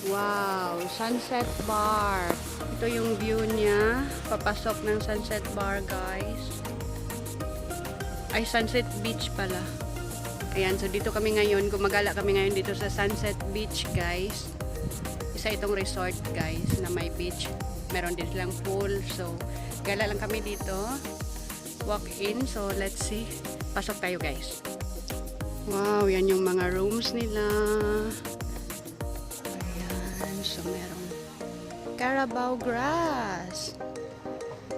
Wow, Sunset Bar. Ito yung view niya. Papasok ng Sunset Bar, guys. Ay, Sunset Beach pala. Ayan, so dito kami ngayon. Gumagala kami ngayon dito sa Sunset Beach, guys. Isa itong resort, guys, na may beach. Meron din silang pool. So, gala lang kami dito. Walk in. So, let's see. Pasok tayo, guys. Wow, yan yung mga rooms nila. So, merong Carabao grass.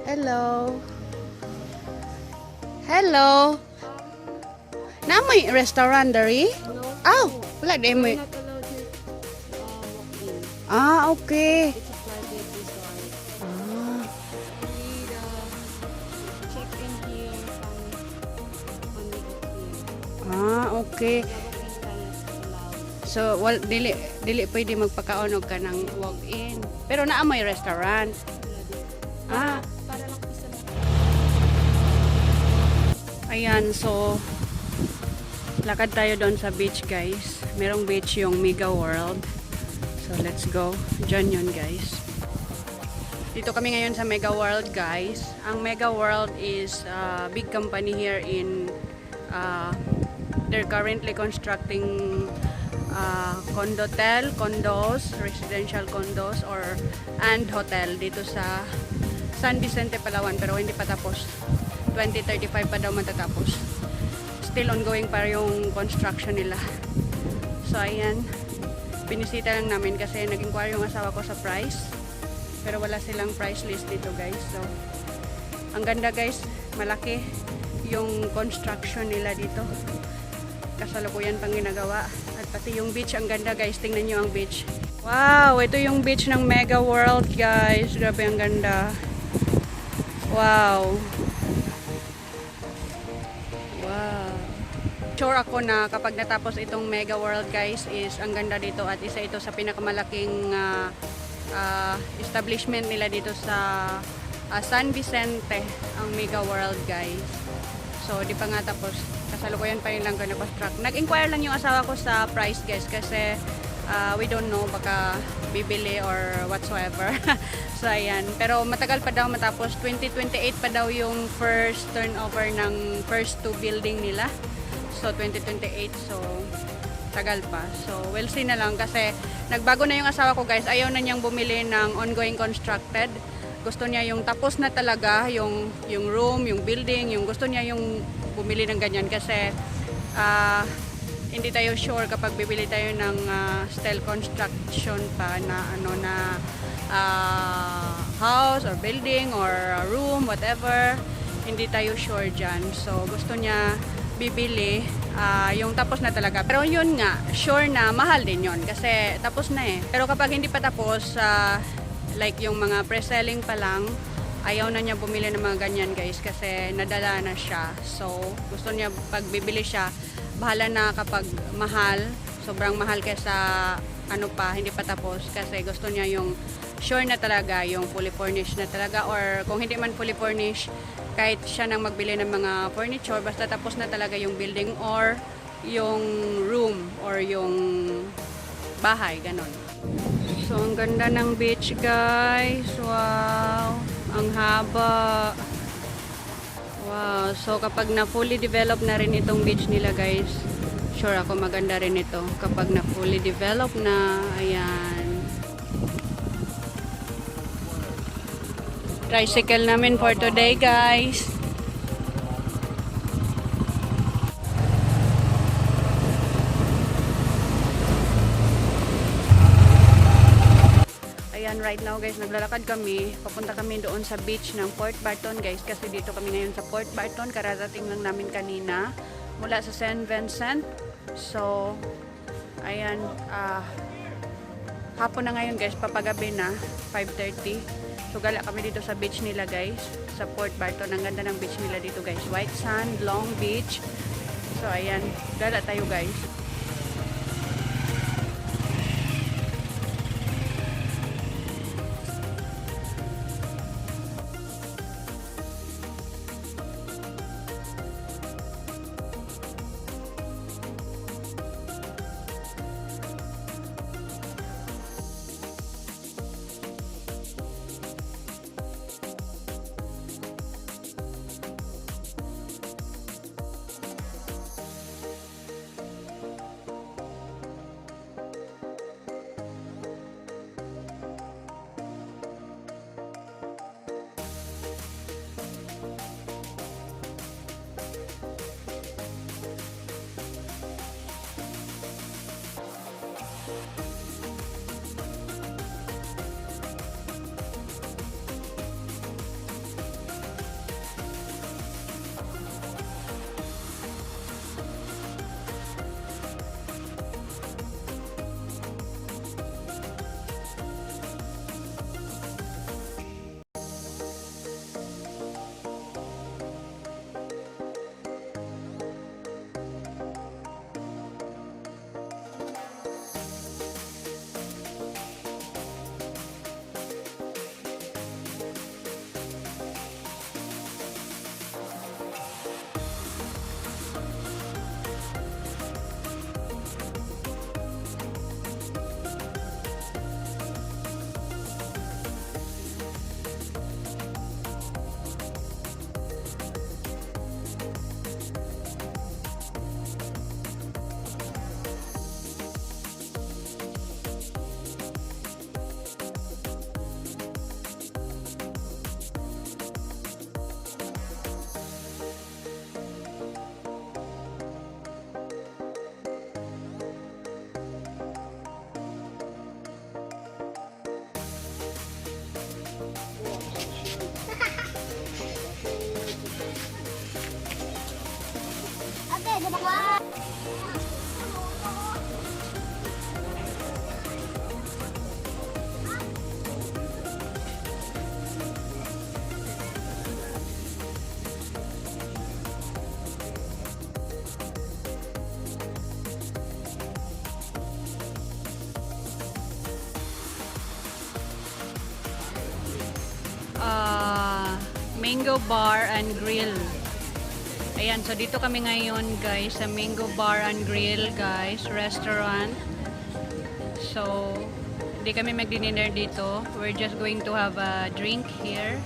Hello. Hello. Na may restaurant dari? No. Oh, wala din may. We're not allowed to walk in. Ah, okay. It's a private resort. Ah, We need check in here on the here. ah, okay. Walk-in ka na allowed. So, dili pwede magpakaon og kanang walk-in. Pero naa may restaurant. Ah, Para lang isa lang. ayan, so lakad tayo doon sa beach, guys. Merong beach yung Mega World. So let's go. Diyan yun, guys. Dito kami ngayon sa Mega World, guys. Ang Mega World is a big company here in they're currently constructing condos, residential condos and hotel dito sa San Vicente, Palawan, pero hindi pa tapos. 2035 pa daw matatapos. Still ongoing pa yung construction nila. So ayan, binisita lang namin kasi nag-inquire yung asawa ko sa price, pero wala silang price list dito, guys. So ang ganda, guys, malaki yung construction nila dito, kasalukuyan pang ginagawa. At pati yung beach, ang ganda, guys. Tingnan nyo ang beach. Wow, ito yung beach ng Mega World, guys. Grabe, ang ganda. Wow. Wow. Sure ako na kapag natapos itong Mega World, guys, is ang ganda dito at isa ito sa pinakamalaking establishment nila dito sa San Vicente, ang Mega World, guys. So, di pa nga tapos. Kasalukuyan pa rin lang construct. Nag-inquire lang yung asawa ko sa price, guys, kasi we don't know, baka bibili or whatsoever. So, ayan. Pero matagal pa daw matapos. 2028 pa daw yung first turnover ng first two building nila. So, 2028. So, tagal pa. So, we'll see na lang kasi nagbago na yung asawa ko, guys. Ayaw na niyang bumili ng ongoing constructed. Gusto niya yung tapos na talaga, yung room, yung building, yung gusto niya yung bumili ng ganyan kasi hindi tayo sure kapag bibili tayo ng style construction pa na house or building or room, whatever, hindi tayo sure dyan. So gusto niya bibili yung tapos na talaga, pero yun nga, sure na mahal din yun kasi tapos na eh. Pero kapag hindi pa tapos, like yung mga pre-selling pa lang, ayaw na niya bumili ng mga ganyan, guys, kasi nadala na siya. So gusto niya pag bibili siya, bahala na kapag mahal, sobrang mahal kaysa hindi pa tapos, kasi gusto niya yung sure na talaga, yung fully furnished na talaga, or kung hindi man fully furnished, kahit siya nang magbili ng mga furniture, basta tapos na talaga yung building or yung room or yung bahay, ganon. So ang ganda ng beach, guys. Wow, ang haba. Wow, so kapag na fully developed na rin itong beach nila, guys, sure ako maganda rin ito kapag na fully developed na. Ayan, tricycle namin for today, guys. Ayan, right now, guys, naglalakad kami. Papunta kami doon sa beach ng Port Barton, guys, kasi dito kami ngayon sa Port Barton. Kararating lang namin kanina mula sa St. Vincent. So, ayan, hapon na ngayon, guys, papagabi na, 5:30. So, gala kami dito sa beach nila, guys, sa Port Barton. Ang ganda ng beach nila dito, guys. White sand, long beach. So, ayan, gala tayo, guys. Mango Bar and Grill. Ayan, so dito kami ngayon guys sa Mango Bar and Grill guys, restaurant. So, hindi kami mag-dinner dito. We're just going to have a drink here.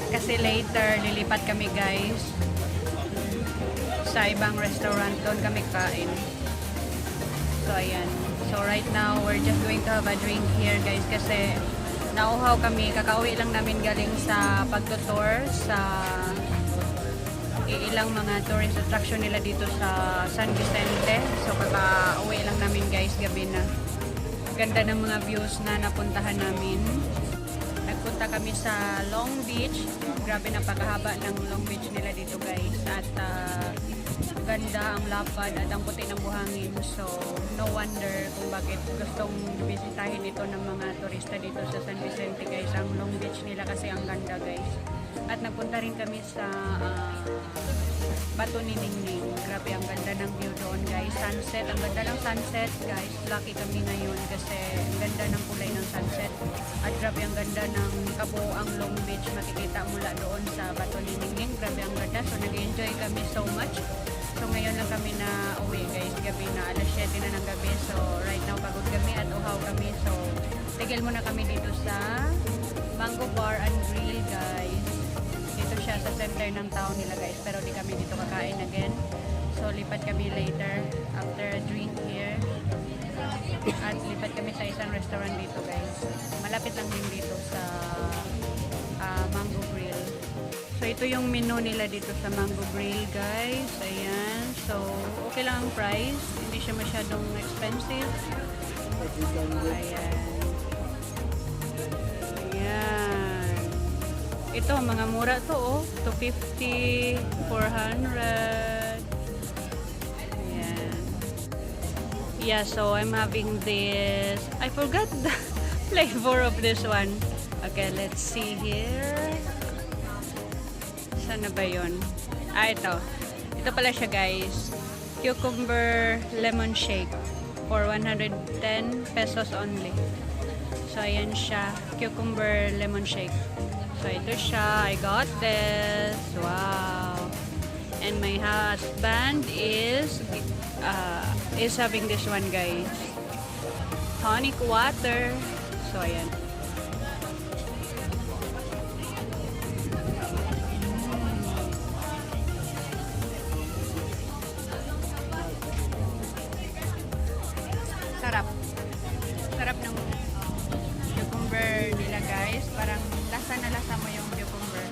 Kasi later, lilipat kami guys sa ibang restaurant. Doon kami kain. So, ayan. So, right now, we're just going to have a drink here guys kasi nauhaw kami. Kakauwi lang namin galing sa pagtutour sa ilang mga tourist attraction nila dito sa San Vicente. So, kakauwi lang namin guys gabi na. Ganda ng mga views na napuntahan namin. Nagpunta kami sa Long Beach. Grabe, napakahaba ng Long Beach nila dito guys. At ganda ang lapad at ang puti ng buhangin. So, no wonder kung bakit gustong bisitahin ito ng mga turista dito sa San Vicente guys. Ang Long Beach nila kasi ang ganda guys. At nagpunta rin kami sa Bato ni Ningning. Grabe, ang ganda ng view doon guys. Sunset, ang ganda ng sunset guys. Lucky kami ngayon kasi ang ganda ng kulay ng sunset. At grabe, ang ganda ng kabuoang Long Beach. Makikita mula doon sa Bato ni Ningning. Grabe, ang ganda. So, nag-enjoy kami so much. So, ngayon lang kami na uwi guys. Gabi na, alas 7 na ng gabi. So, right now pagod kami at uhaw kami. So, tigil muna kami dito sa Mango Bar and Grill guys. Dito siya sa center ng town nila guys, pero di kami dito kakain again. So lipat kami later after a drink here. At lipat kami sa isang restaurant dito guys. Malapit lang din dito sa Mango Grill. So ito yung menu nila dito sa Mango Grill guys. Ayan. So okay lang ang price. Hindi siya masyadong expensive. Ayan. Ayan. Ito, mga mura to oh. 250, 400. Ayan. Yeah, so I'm having this. I forgot the flavor of this one. Okay, let's see here. Saan na ba yun? Ito. Ito pala siya guys. Cucumber lemon shake for 110 pesos only. So, ayan siya. Cucumber lemon shake. So, ito siya. I got this. Wow. And my husband is having this one, guys. Tonic water. So, ayan. Sarap. Sarap ng cucumber nila, guys. Parang lasa na lasa mo yung cucumber.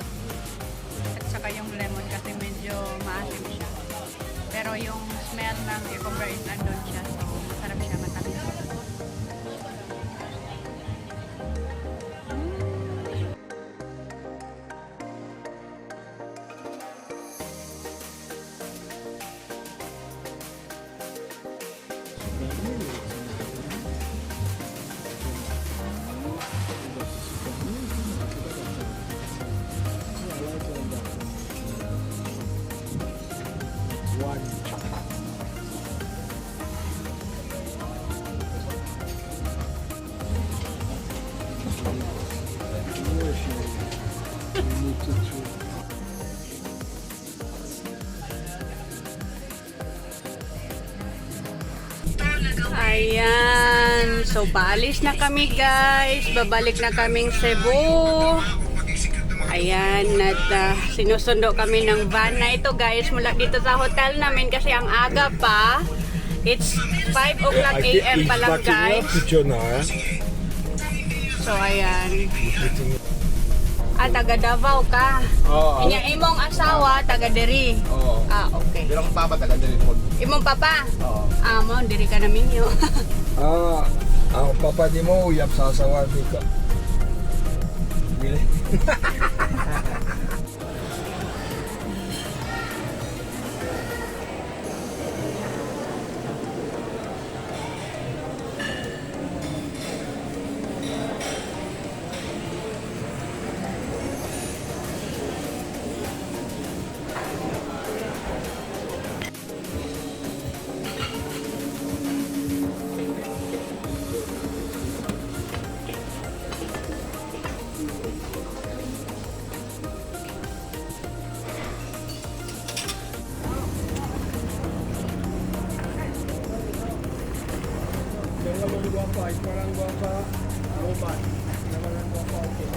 At saka yung lemon kasi medyo maasim siya. Pero yung smell ng cucumber is andun siya. So, masarap siya, matamis. Ayan. So, baalis na kami guys. Babalik na kaming Cebu. Ayan. At sinusundo kami ng van na ito guys. Mula dito sa hotel namin kasi ang aga pa. It's 5 o'clock a.m. pa lang guys. So, ayan. Taga Davao ka. Oo. Inya imong asawa, taga diri. Oo. Okay. Pero kung papa taga diri po. Imong papa? Oo. Mo, diri ka na minyo. Ang papa di mo uyap sa asawa di ka. Bili. Yung labang guwapa, parang guwapa, robot. Naman ang guwapa, okay.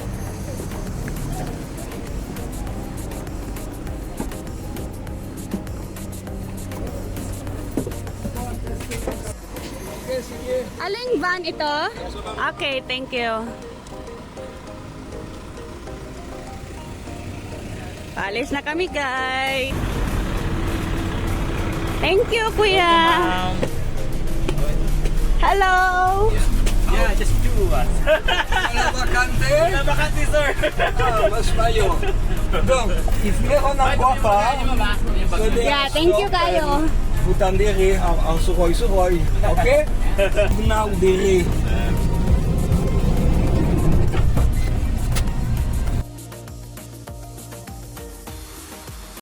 Okay, sige. Aling van ito? Okay, thank you. Paalis na kami, guys. Thank you, kuya. Hello. Yeah, just two of us. Wala bakante? Wala bakante, sir. Mas mayo. Dong, if meron ng guwapa, pwede Yeah, thank you kayo. Butan diri, ang sukoy-sukoy. Okay? Bunaw diri.